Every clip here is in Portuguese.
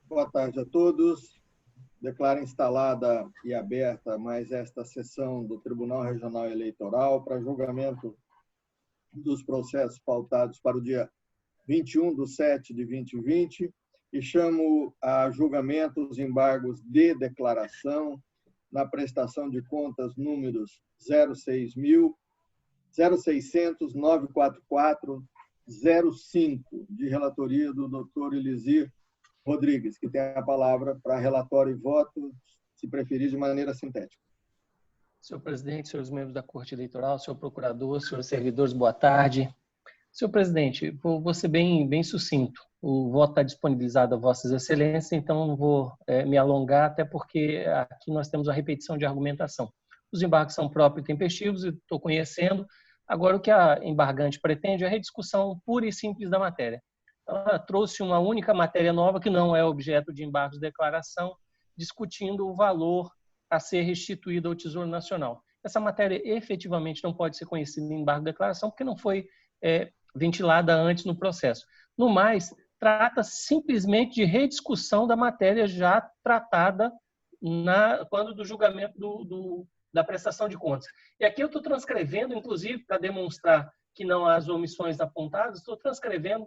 Boa tarde a todos. Declaro instalada e aberta mais esta sessão do Tribunal Regional Eleitoral para julgamento dos processos pautados para o dia 21/7/2020 e chamo a julgamento os embargos de declaração na prestação de contas números 06.000, 0600, 944, 05, de relatoria do Dr. Elisir Rodrigues, que tem a palavra para relatório e voto, se preferir, de maneira sintética. Senhor presidente, senhores membros da Corte Eleitoral, senhor procurador, senhores servidores, boa tarde. Senhor presidente, vou ser bem sucinto. O voto está disponibilizado a vossas excelências, então não vou me alongar, até porque aqui nós temos a repetição de argumentação. Os embargos são próprios e tempestivos, e estou conhecendo. Agora, o que a embargante pretende é a rediscussão pura e simples da matéria. Ela trouxe uma única matéria nova, que não é objeto de embargos de declaração, discutindo o valor a ser restituído ao Tesouro Nacional. Essa matéria efetivamente não pode ser conhecida em embargo de declaração, porque não foi ventilada antes no processo. No mais, trata simplesmente de rediscussão da matéria já tratada quando do julgamento da prestação de contas. E aqui eu estou transcrevendo, inclusive, para demonstrar que não há as omissões apontadas, estou transcrevendo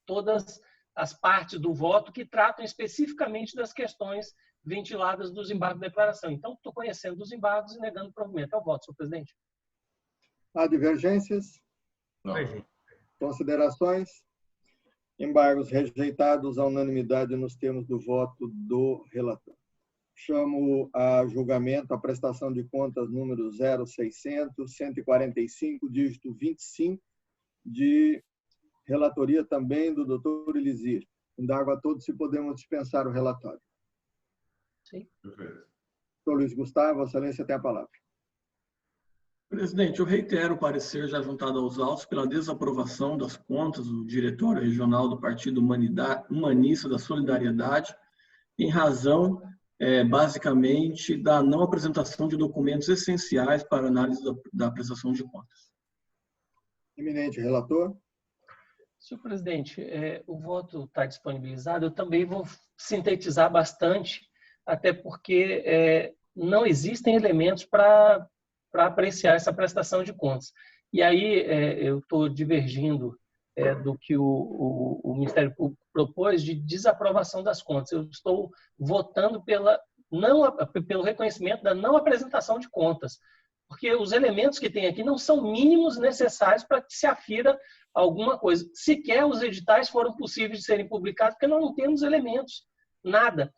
todas as partes do voto que tratam especificamente das questões ventiladas dos embargos de declaração. Então, estou conhecendo dos embargos e negando provimento ao voto, senhor presidente. Há divergências? Não. Considerações? Embargos rejeitados à unanimidade nos termos do voto do relator. Chamo a julgamento a prestação de contas número 0600, 145, dígito 25, de relatoria também do Dr. Elisir. Indago a todos se podemos dispensar o relatório. Sim. Perfeito. Dr. Luiz Gustavo, Vossa Excelência tem a palavra. Presidente, eu reitero o parecer já juntado aos autos pela desaprovação das contas do Diretório Regional do Partido Humanista da Solidariedade, em razão, basicamente, da não apresentação de documentos essenciais para análise da prestação de contas. Eminente relator. Senhor presidente, o voto está disponibilizado. Eu também vou sintetizar bastante, até porque não existem elementos para apreciar essa prestação de contas. E aí eu estou divergindo do que o Ministério Público propôs de desaprovação das contas. Eu estou votando pelo reconhecimento da não apresentação de contas, porque os elementos que tem aqui não são mínimos necessários para que se afira alguma coisa. Sequer os editais foram possíveis de serem publicados, porque nós não temos elementos, nada.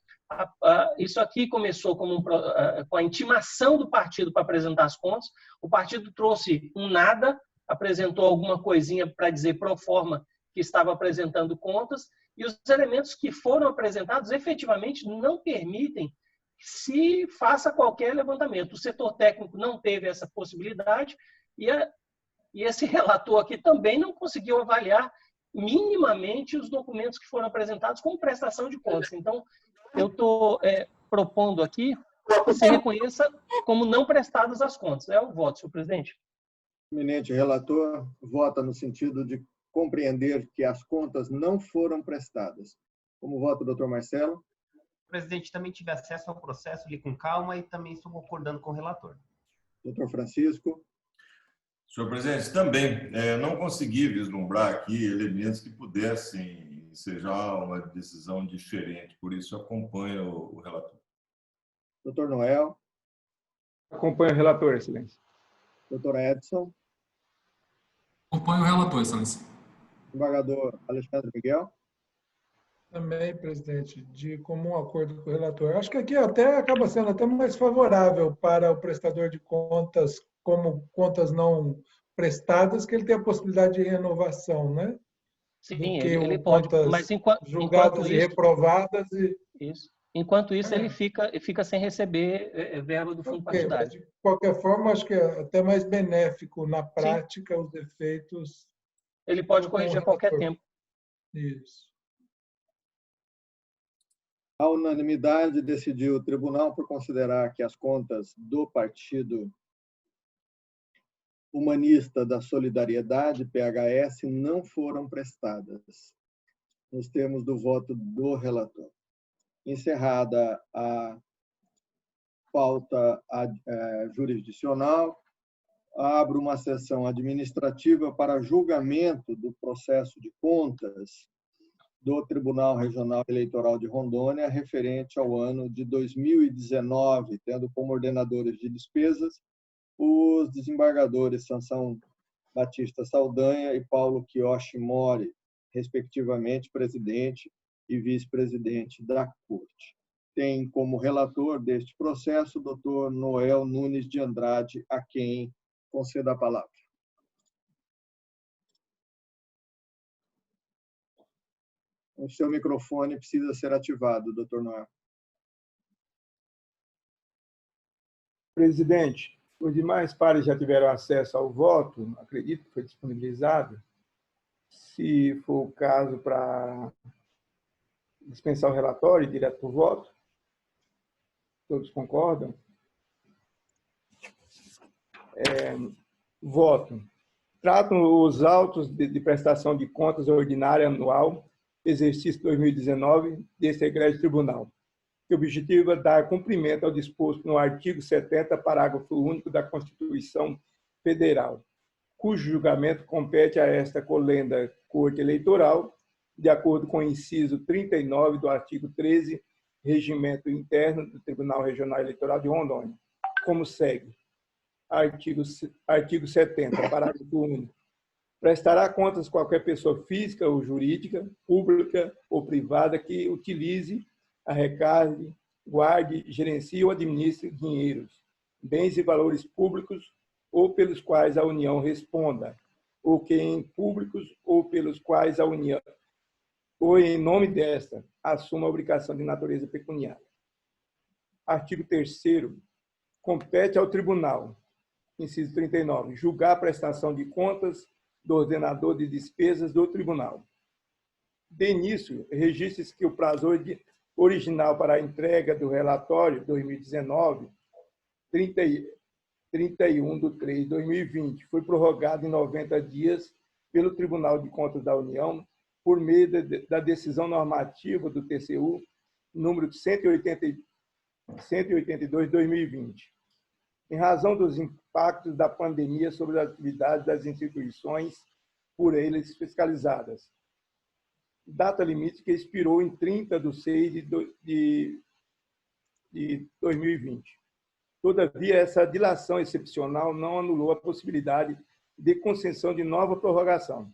Isso aqui começou com a intimação do partido para apresentar as contas. O partido trouxe um nada, apresentou alguma coisinha para dizer pro forma que estava apresentando contas, e os elementos que foram apresentados efetivamente não permitem se faça qualquer levantamento. O setor técnico não teve essa possibilidade e esse relator aqui também não conseguiu avaliar minimamente os documentos que foram apresentados como prestação de contas. Então, eu estou propondo aqui que se reconheça como não prestadas as contas. É o voto, senhor presidente. Eminente relator, vota no sentido de compreender que as contas não foram prestadas. Como vota o doutor Marcelo? O presidente também tive acesso ao processo, li com calma e também estou concordando com o relator. Doutor Francisco? Senhor presidente, também não consegui vislumbrar aqui elementos que pudessem ser já uma decisão diferente, por isso acompanho o relator. Doutor Noel? Acompanho o relator, excelência. Doutor Edson? Acompanho o relator, excelência. Embargador Alexandre Miguel? Também, presidente, de comum acordo com o relator. Acho que aqui até acaba sendo até mais favorável para o prestador de contas, como contas não prestadas, que ele tem a possibilidade de renovação, né? Sim, ele pode, mas julgadas e reprovadas. Isso. Enquanto isso, ele fica sem receber verba do fundo partidário. De qualquer forma, acho que é até mais benéfico na prática. Sim. Os defeitos. Ele pode corrigir a qualquer tempo. Isso. A unanimidade decidiu o tribunal por considerar que as contas do Partido Humanista da Solidariedade, PHS, não foram prestadas, nos termos do voto do relator. Encerrada a pauta jurisdicional, abro uma sessão administrativa para julgamento do processo de contas do Tribunal Regional Eleitoral de Rondônia referente ao ano de 2019, tendo como ordenadores de despesas os desembargadores Sansão Batista Saldanha e Paulo Kiyoshi Mori, respectivamente presidente e vice-presidente da Corte. Tem como relator deste processo o doutor Noel Nunes de Andrade, a quem concedo a palavra. O seu microfone precisa ser ativado, doutor Noel. Presidente, os demais pares já tiveram acesso ao voto, acredito que foi disponibilizado. Se for o caso, para dispensar o relatório e direto para o voto. Todos concordam? Voto. Tratam os autos de prestação de contas ordinária anual, exercício 2019, deste egrégio tribunal, que objetiva dar cumprimento ao disposto no artigo 70, parágrafo único da Constituição Federal, cujo julgamento compete a esta colenda Corte Eleitoral, de acordo com o inciso 39 do artigo 13, Regimento Interno do Tribunal Regional Eleitoral de Rondônia, como segue. Artigo 70, parágrafo único. Prestará contas qualquer pessoa física ou jurídica, pública ou privada que utilize, arrecade, guarde, gerencie ou administre dinheiros, bens e valores públicos ou pelos quais a União responda, ou que em públicos ou pelos quais a União, ou em nome desta, assuma a obrigação de natureza pecuniária. Artigo 3º. Compete ao tribunal, inciso 39, julgar a prestação de contas do ordenador de despesas do tribunal. De início, registre-se que o prazo original para a entrega do relatório 2019, 31/3/2020, foi prorrogado em 90 dias pelo Tribunal de Contas da União por meio da decisão normativa do TCU, número 182/2020. Em razão dos impactos da pandemia sobre as atividades das instituições por eles fiscalizadas. Data limite que expirou em 30/6/2020. Todavia, essa dilação excepcional não anulou a possibilidade de concessão de nova prorrogação,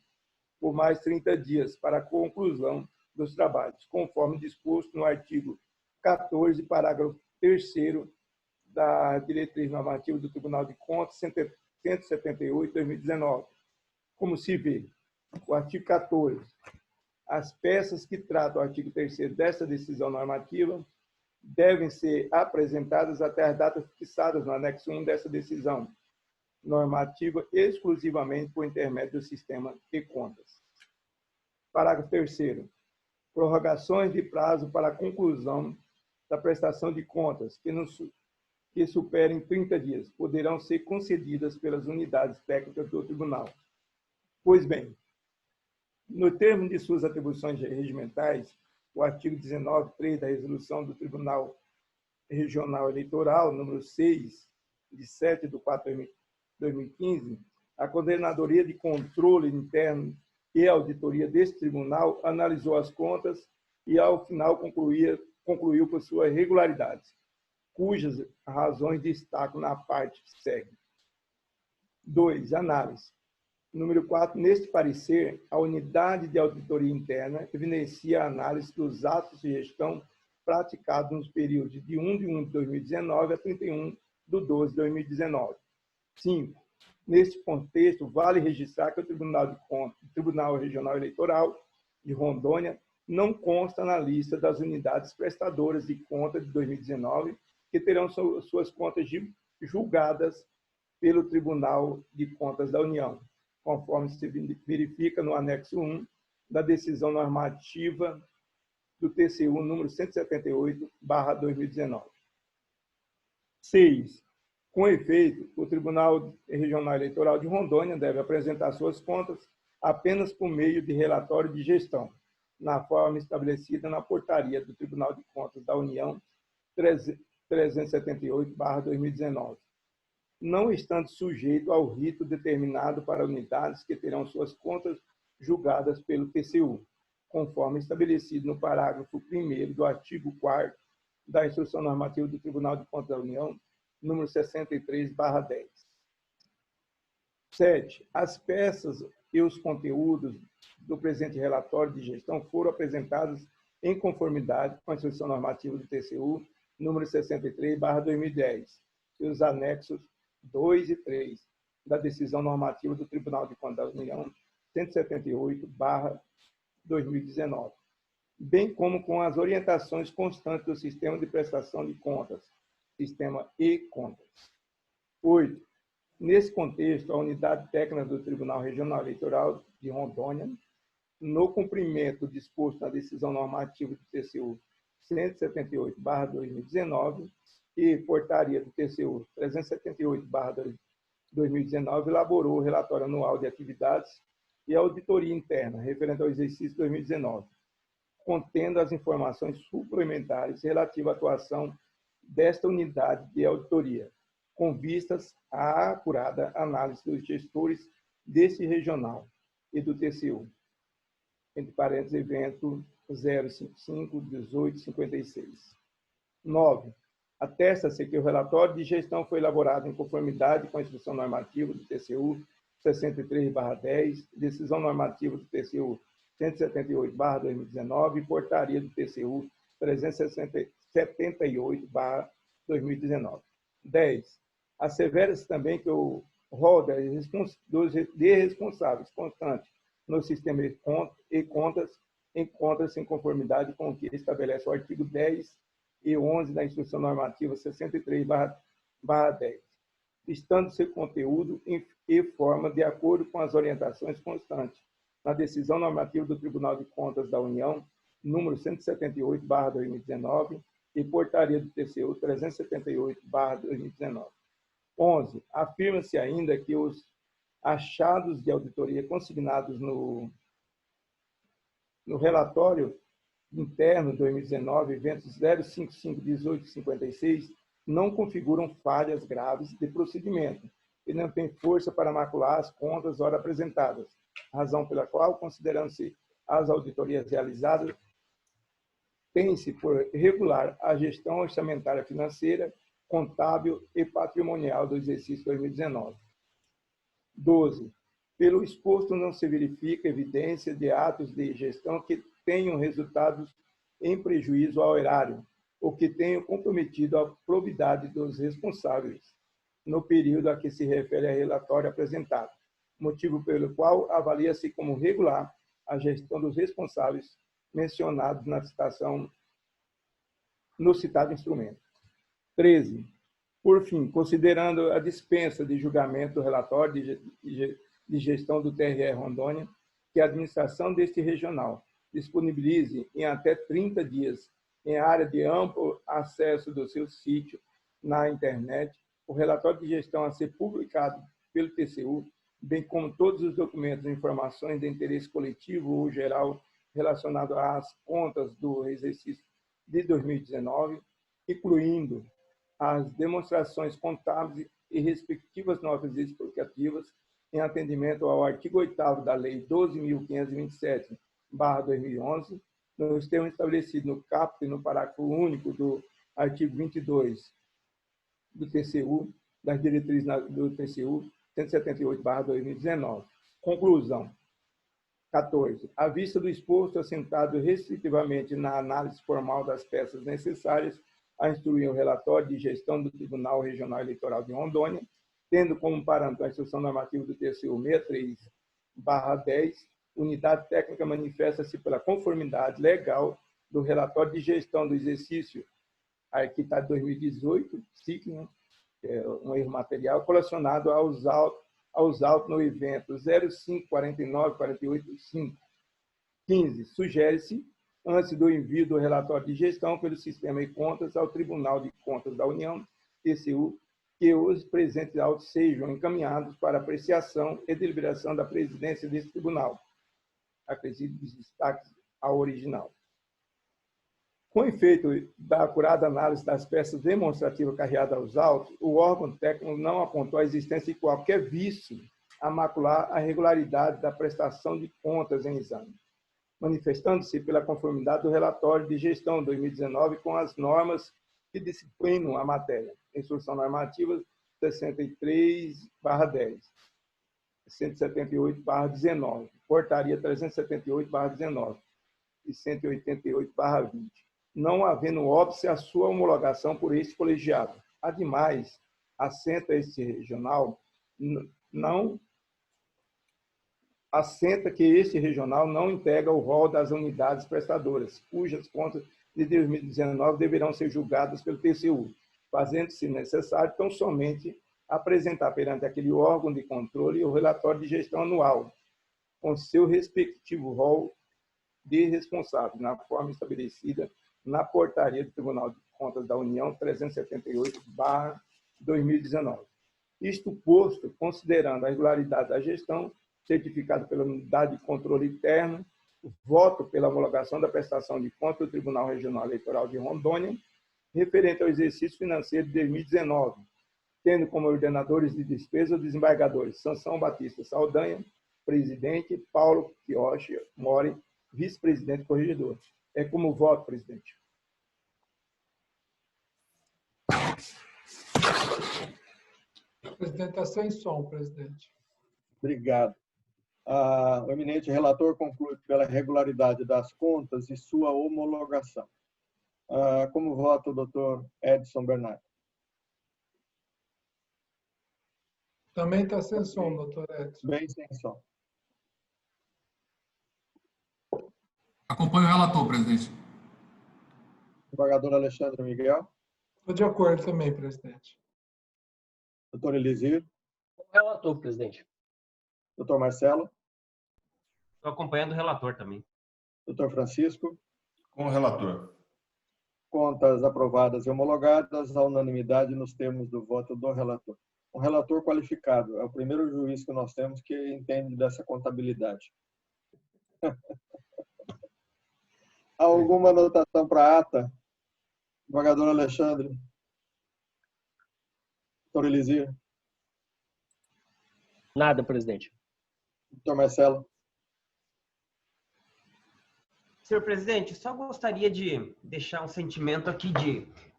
por mais 30 dias, para a conclusão dos trabalhos, conforme disposto no artigo 14, parágrafo 3º da Diretriz Normativa do Tribunal de Contas, 178/2019. Como se vê, o artigo 14. As peças que tratam o artigo 3º desta decisão normativa devem ser apresentadas até as datas fixadas no anexo 1 dessa decisão normativa, exclusivamente por intermédio do sistema de contas. Parágrafo 3º. Prorrogações de prazo para a conclusão da prestação de contas que superem 30 dias poderão ser concedidas pelas unidades técnicas do tribunal. Pois bem, no termo de suas atribuições regimentais, o artigo 19.3 da Resolução do Tribunal Regional Eleitoral, número 6, de 7/4/2015, a Coordenadoria de Controle Interno e Auditoria deste tribunal analisou as contas e, ao final, concluiu por sua regularidade, cujas razões destacam na parte que segue. 2. Análise. Número 4. Neste parecer, a Unidade de Auditoria Interna evidencia a análise dos atos de gestão praticados nos períodos de 1/1/2019 a 31/12/2019. 5. Neste contexto, vale registrar que o Tribunal Regional Eleitoral de Rondônia não consta na lista das unidades prestadoras de conta de 2019 que terão suas contas julgadas pelo Tribunal de Contas da União, conforme se verifica no anexo 1 da decisão normativa do TCU número 178/2019. 6. Com efeito, o Tribunal Regional Eleitoral de Rondônia deve apresentar suas contas apenas por meio de relatório de gestão, na forma estabelecida na portaria do Tribunal de Contas da União 378/2019, não estando sujeito ao rito determinado para unidades que terão suas contas julgadas pelo TCU, conforme estabelecido no parágrafo 1º do artigo 4º da Instrução Normativa do Tribunal de Contas da União, número 63/10. 7. As peças e os conteúdos do presente relatório de gestão foram apresentados em conformidade com a Instrução Normativa do TCU, número 63/2010, e os anexos 2 e 3 da Decisão Normativa do Tribunal de Contas da União, 178/2019, bem como com as orientações constantes do Sistema de Prestação de Contas, Sistema e-Contas. 8. Nesse contexto, a Unidade Técnica do Tribunal Regional Eleitoral de Rondônia, no cumprimento disposto na Decisão Normativa do TCU 178/2019 e Portaria do TCU 378/2019, elaborou o relatório anual de atividades e auditoria interna referente ao exercício 2019, contendo as informações suplementares relativas à atuação desta unidade de auditoria, com vistas à acurada análise dos gestores desse regional e do TCU, entre parênteses, evento 055-1856. 9. Atesta-se que o relatório de gestão foi elaborado em conformidade com a Instrução Normativa do TCU 63/10, Decisão Normativa do TCU 178/2019 e Portaria do TCU 378/2019. 10. Assevera-se também que o rol de responsáveis constante no sistema e-contas encontra-se em conformidade com o que estabelece o artigo 10 e 11 da Instrução Normativa 63/10, estando seu conteúdo e forma de acordo com as orientações constantes na Decisão Normativa do Tribunal de Contas da União, número 178/2019, e Portaria do TCU 378/2019. 11. Afirma-se ainda que os achados de auditoria consignados no relatório interno 2019, evento 055-1856, não configuram falhas graves de procedimento e não têm força para macular as contas ora apresentadas, razão pela qual, considerando-se as auditorias realizadas, tem-se por regular a gestão orçamentária financeira, contábil e patrimonial do exercício 2019. 12. Pelo exposto, não se verifica evidência de atos de gestão que tenham resultados em prejuízo ao erário ou que tenham comprometido a probidade dos responsáveis no período a que se refere ao relatório apresentado, motivo pelo qual avalia-se como regular a gestão dos responsáveis mencionados na citação no citado instrumento. 13. Por fim, considerando a dispensa de julgamento do relatório de gestão do TRE Rondônia, que a administração deste regional disponibilize em até 30 dias, em área de amplo acesso do seu sítio na internet, o relatório de gestão a ser publicado pelo TCU, bem como todos os documentos e informações de interesse coletivo ou geral relacionados às contas do exercício de 2019, incluindo as demonstrações contábeis e respectivas notas explicativas, em atendimento ao artigo 8º da Lei 12.527/2011, nos termos estabelecidos no caput e no parágrafo único do artigo 22 do TCU, das diretrizes do TCU 178/2019. Conclusão. 14. À vista do exposto, assentado restritivamente na análise formal das peças necessárias a instruir o relatório de gestão do Tribunal Regional Eleitoral de Rondônia, tendo como parâmetro a Instrução Normativa do TCU 63/10, unidade técnica manifesta-se pela conformidade legal do relatório de gestão do exercício, aqui está 2018, ciclo, é um erro material, relacionado aos autos no evento 0549-48-5. 15. Sugere-se, antes do envio do relatório de gestão pelo Sistema e Contas ao Tribunal de Contas da União, TCU, que os presentes autos sejam encaminhados para apreciação e deliberação da presidência desse tribunal. Acrescido os destaques ao original. Com efeito da acurada análise das peças demonstrativas carreadas aos autos, o órgão técnico não apontou a existência de qualquer vício a macular a regularidade da prestação de contas em exame, manifestando-se pela conformidade do relatório de gestão 2019 com as normas que disciplinam a matéria. Instrução normativa 63/10, 178/19, portaria 378/19 e 188/20, não havendo óbice a sua homologação por este colegiado. Ademais, assenta que este regional não integra o rol das unidades prestadoras, cujas contas de 2019 deverão ser julgadas pelo TCU, fazendo-se necessário tão somente apresentar perante aquele órgão de controle o relatório de gestão anual, com seu respectivo rol de responsáveis, na forma estabelecida na portaria do Tribunal de Contas da União 378/2019. Isto posto, considerando a regularidade da gestão, certificado pela Unidade de Controle Interno, voto pela homologação da prestação de contas do Tribunal Regional Eleitoral de Rondônia, referente ao exercício financeiro de 2019, tendo como ordenadores de despesa os desembargadores Sansão Batista Saldanha, presidente, Paulo Quioche Mori, vice-presidente corregedor. É como voto, presidente. O presidente está sem som, presidente. Obrigado. O eminente relator conclui pela regularidade das contas e sua homologação. Como vota o doutor Edson Bernardo? Também está sem som, doutor Edson. Bem sem som. Acompanho o relator, presidente. Desembargador Alexandre Miguel. Estou de acordo também, presidente. Doutor Elisir. Relator, presidente. Doutor Marcelo. Estou acompanhando o relator também. Doutor Francisco. Com o relator. Contas aprovadas e homologadas à unanimidade nos termos do voto do relator. Um relator qualificado. É o primeiro juiz que nós temos que entende dessa contabilidade. Há alguma anotação para a ata? Desembargador Alexandre. Doutor Elisir. Nada, presidente. Doutor Marcelo. Senhor presidente, só gostaria de deixar um sentimento aqui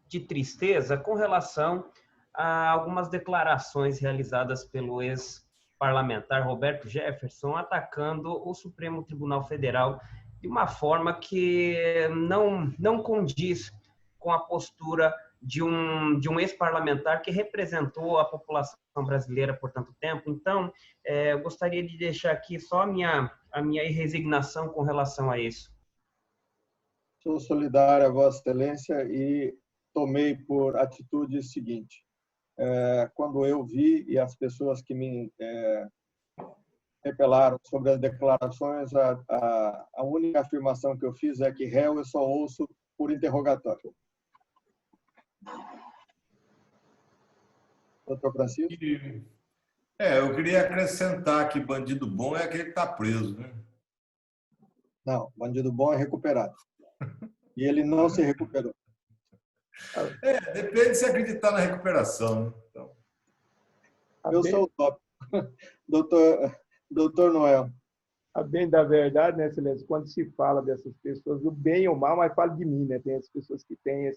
de tristeza com relação a algumas declarações realizadas pelo ex-parlamentar Roberto Jefferson atacando o Supremo Tribunal Federal de uma forma que não condiz com a postura de um ex-parlamentar que representou a população brasileira por tanto tempo. Então, eu gostaria de deixar aqui só a minha resignação com relação a isso. Sou solidário a Vossa Excelência e tomei por atitude o seguinte. Quando eu vi e as pessoas que me repelaram sobre as declarações, a única afirmação que eu fiz é que réu eu só ouço por interrogatório. Doutor Francisco? Eu queria acrescentar que bandido bom é aquele que está preso, né? Não, bandido bom é recuperado. E ele não se recuperou. Depende de se acreditar na recuperação, né? Então... Eu sou o top. Doutor Noel. A bem da verdade, né, Excelência, quando se fala dessas pessoas, do bem ou mal, mas fala de mim, né? Tem as pessoas que têm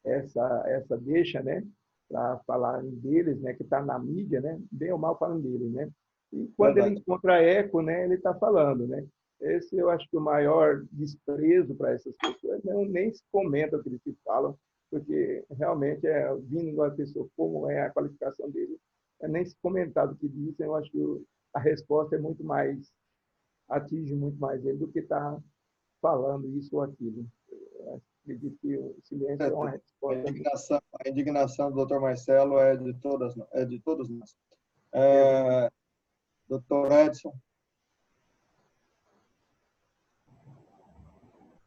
essa deixa, né, para falar deles, né, que está na mídia, né, bem ou mal falam deles, né? E quando ele encontra eco, né, ele está falando, né? Esse eu acho que o maior desprezo para essas pessoas nem se comenta o que eles falam, porque realmente vindo de uma pessoa como é a qualificação dele, nem se comentar do que dizem. Eu acho que a resposta é muito mais, atinge muito mais ele do que está falando isso ou aquilo. Eu acredito que o silêncio é uma resposta. A indignação do Dr. Marcelo é de todos nós. Dr. Edson.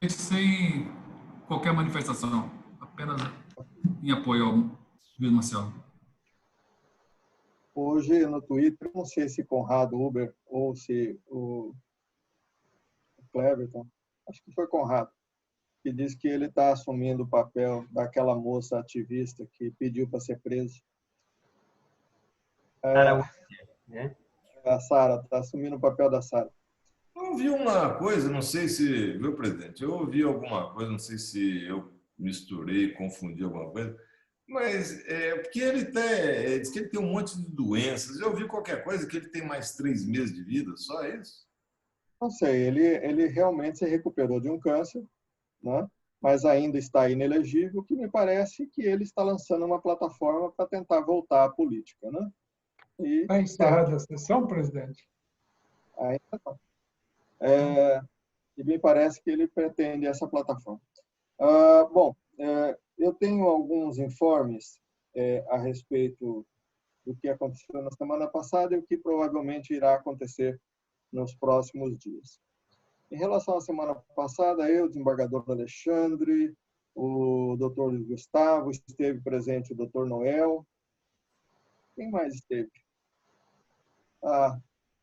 Sem qualquer manifestação, apenas em apoio ao juiz Marcelo. Hoje, no Twitter, não sei se Conrado Uber ou se o Cleverton, acho que foi Conrado, que diz que ele está assumindo o papel daquela moça ativista que pediu para ser preso. Né? A Sara, está assumindo o papel da Sara. Eu ouvi uma coisa, não sei se, viu, presidente? Eu ouvi alguma coisa, não sei se eu misturei, confundi alguma coisa, mas porque diz que ele tem um monte de doenças. Eu ouvi qualquer coisa que ele tem mais 3 meses de vida, só isso? Não sei, ele realmente se recuperou de um câncer, né? Mas ainda está inelegível, que me parece que ele está lançando uma plataforma para tentar voltar à política, né? E Está encerrada a sessão, presidente? ainda não. E me parece que ele pretende essa plataforma. Bom, eu tenho alguns informes a respeito do que aconteceu na semana passada e o que provavelmente irá acontecer nos próximos dias. Em relação à semana passada, eu, desembargador Alexandre, o doutor Gustavo, esteve presente o doutor Noel. Quem mais esteve?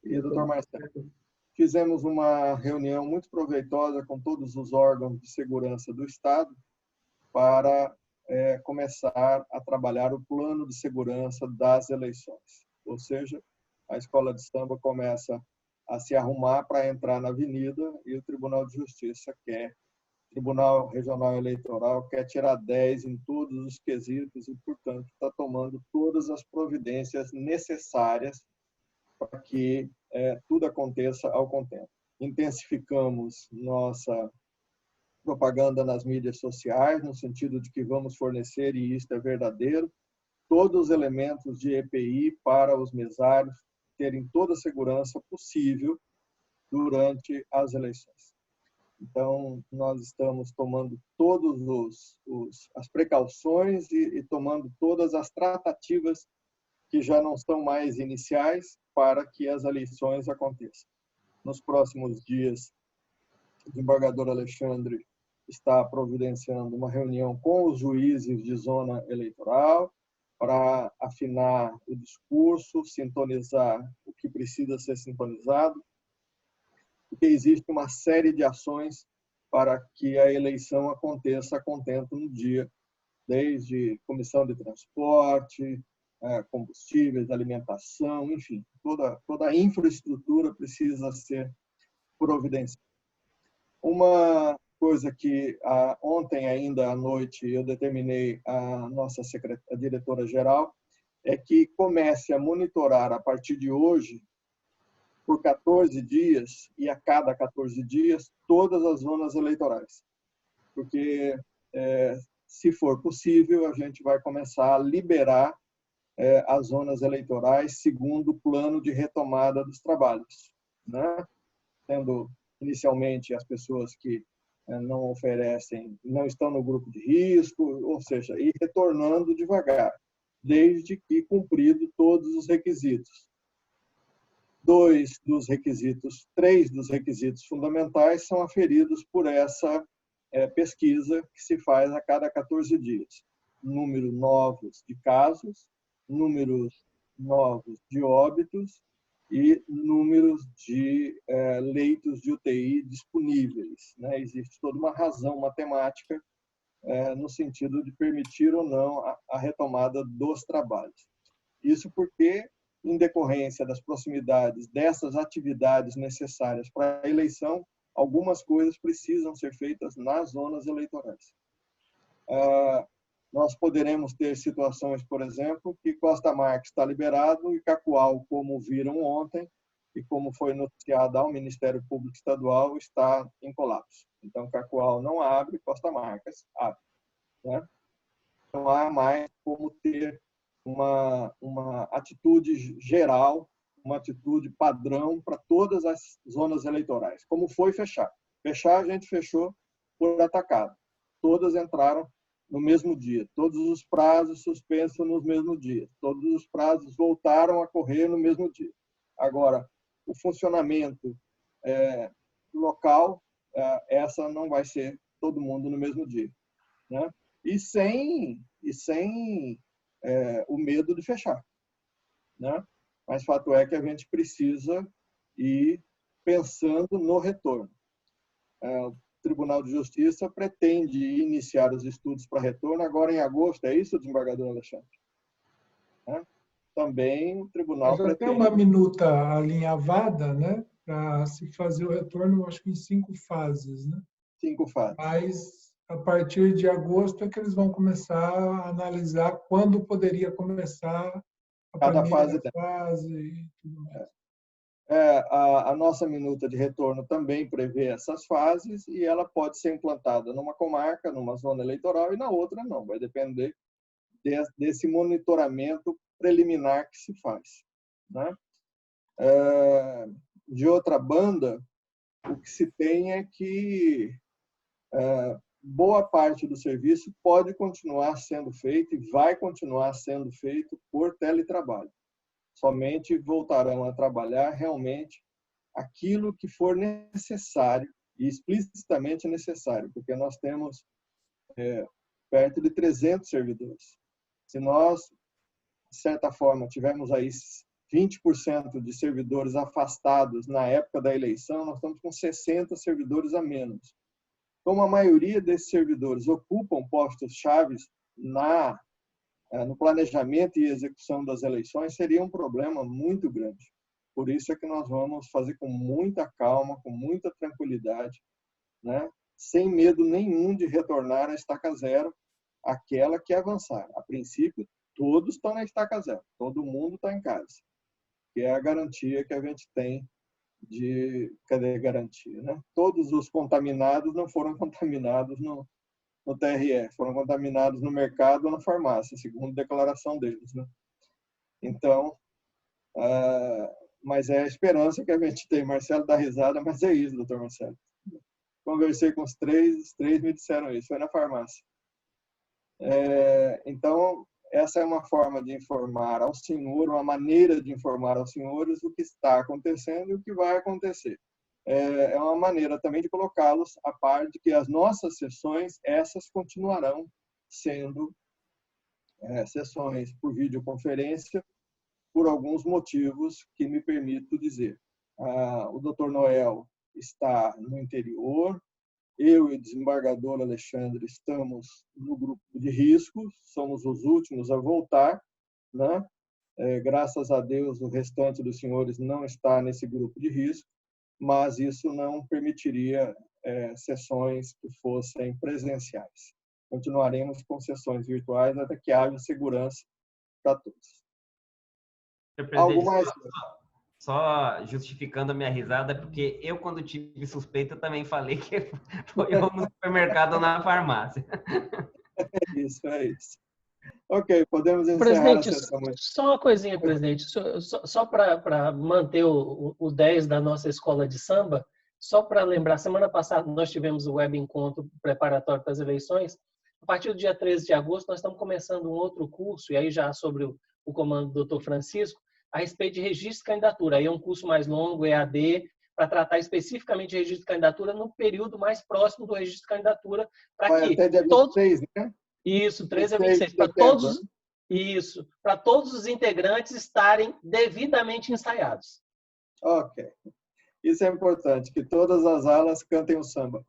E o doutor Marcelo. Fizemos uma reunião muito proveitosa com todos os órgãos de segurança do Estado para começar a trabalhar o plano de segurança das eleições. Ou seja, a escola de samba começa a se arrumar para entrar na avenida e o Tribunal de Justiça Tribunal Regional Eleitoral quer tirar 10 em todos os quesitos e, portanto, está tomando todas as providências necessárias para que tudo aconteça ao contento. Intensificamos nossa propaganda nas mídias sociais, no sentido de que vamos fornecer, e isto é verdadeiro, todos os elementos de EPI para os mesários terem toda a segurança possível durante as eleições. Então, nós estamos tomando todas as precauções e tomando todas as tratativas que já não são mais iniciais para que as eleições aconteçam. Nos próximos dias, o desembargador Alexandre está providenciando uma reunião com os juízes de zona eleitoral para afinar o discurso, sintonizar o que precisa ser sintonizado, porque existe uma série de ações para que a eleição aconteça a contento no dia, desde comissão de transporte, combustíveis, alimentação, enfim, toda a infraestrutura precisa ser providenciada. Uma coisa que ontem ainda à noite eu determinei à nossa diretora-geral é que comece a monitorar a partir de hoje, por 14 dias e a cada 14 dias, todas as zonas eleitorais. Porque, se for possível, a gente vai começar a liberar as zonas eleitorais segundo o plano de retomada dos trabalhos, né? Tendo inicialmente as pessoas que não oferecem, não estão no grupo de risco, ou seja, ir retornando devagar, desde que cumprido todos os requisitos. 3 dos requisitos fundamentais são aferidos por essa pesquisa que se faz a cada 14 dias. Número novos de casos, números novos de óbitos e números de leitos de UTI disponíveis, né? Existe toda uma razão matemática no sentido de permitir ou não a retomada dos trabalhos. Isso porque, em decorrência das proximidades dessas atividades necessárias para a eleição, algumas coisas precisam ser feitas nas zonas eleitorais. Nós poderemos ter situações, por exemplo, que Costa Marques está liberado e Cacoal, como viram ontem, e como foi noticiado ao Ministério Público Estadual, está em colapso. Então, Cacoal não abre, Costa Marques abre, né? Não há mais como ter uma atitude geral, uma atitude padrão para todas as zonas eleitorais. Como foi fechar? Fechar, a gente fechou por atacado. Todas entraram no mesmo dia. Todos os prazos suspensos no mesmo dia. Todos os prazos voltaram a correr no mesmo dia. Agora, o funcionamento local, essa não vai ser todo mundo no mesmo dia, né? E sem o medo de fechar. né? Mas fato é que a gente precisa ir pensando no retorno. O Tribunal de Justiça pretende iniciar os estudos para retorno agora em agosto, é isso, desembargador Alexandre? Também o tribunal Já pretende... tem uma minuta alinhavada, né, para se fazer o retorno, acho que em 5 fases, né? 5 fases. Mas a partir de agosto é que eles vão começar a analisar quando poderia começar a Cada primeira fase e tudo mais. A nossa minuta de retorno também prevê essas fases e ela pode ser implantada numa comarca, numa zona eleitoral e na outra não. Vai depender desse monitoramento preliminar que se faz, né? De outra banda, o que se tem é que boa parte do serviço pode continuar sendo feito e vai continuar sendo feito por teletrabalho. Somente voltarão a trabalhar realmente aquilo que for necessário e explicitamente necessário, porque nós temos perto de 300 servidores. Se nós, de certa forma, tivermos aí 20% de servidores afastados na época da eleição, nós estamos com 60 servidores a menos. Como a maioria desses servidores ocupam postos chaves no planejamento e execução das eleições, seria um problema muito grande. Por isso é que nós vamos fazer com muita calma, com muita tranquilidade, né? Sem medo nenhum de retornar à estaca zero, aquela que avançar. A princípio, todos estão na estaca zero, todo mundo está em casa, que é a garantia que a gente tem cadê a garantia, né? Todos os contaminados não foram contaminados no TRE, foram contaminados no mercado ou na farmácia, segundo a declaração deles, né? Então, mas é a esperança que a gente tem. Marcelo dá risada, mas é isso, doutor Marcelo. Conversei com os três me disseram isso, foi na farmácia. Então, essa é uma forma de informar ao senhor, uma maneira de informar aos senhores o que está acontecendo e o que vai acontecer. É uma maneira também de colocá-los a par de que as nossas sessões, essas continuarão sendo sessões por videoconferência, por alguns motivos que me permito dizer. O Dr. Noel está no interior, eu e o desembargador Alexandre estamos no grupo de risco, somos os últimos a voltar, né? Graças a Deus, o restante dos senhores não está nesse grupo de risco, mas isso não permitiria sessões que fossem presenciais. Continuaremos com sessões virtuais até que haja segurança para todos. Algo mais? Só justificando a minha risada, porque eu, quando tive suspeita, também falei que foi ou no supermercado ou na farmácia. É isso. Ok, podemos encerrar presidente, a sessão. Só uma coisinha, presidente. Só para manter o 10 da nossa escola de samba, só para lembrar, semana passada nós tivemos o web encontro preparatório para as eleições. A partir do dia 13 de agosto, nós estamos começando um outro curso, e aí já sobre o comando do Dr. Francisco, a respeito de registro de candidatura. Aí é um curso mais longo, EAD, para tratar especificamente de registro de candidatura no período mais próximo do registro de candidatura, para que até dia 26, né? Isso, 13 a 26, para todos, isso, para todos os integrantes estarem devidamente ensaiados. Ok. Isso é importante, que todas as alas cantem o samba.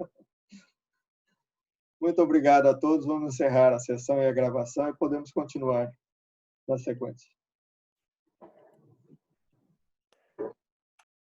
Muito obrigado a todos. Vamos encerrar a sessão e a gravação e podemos continuar na sequência.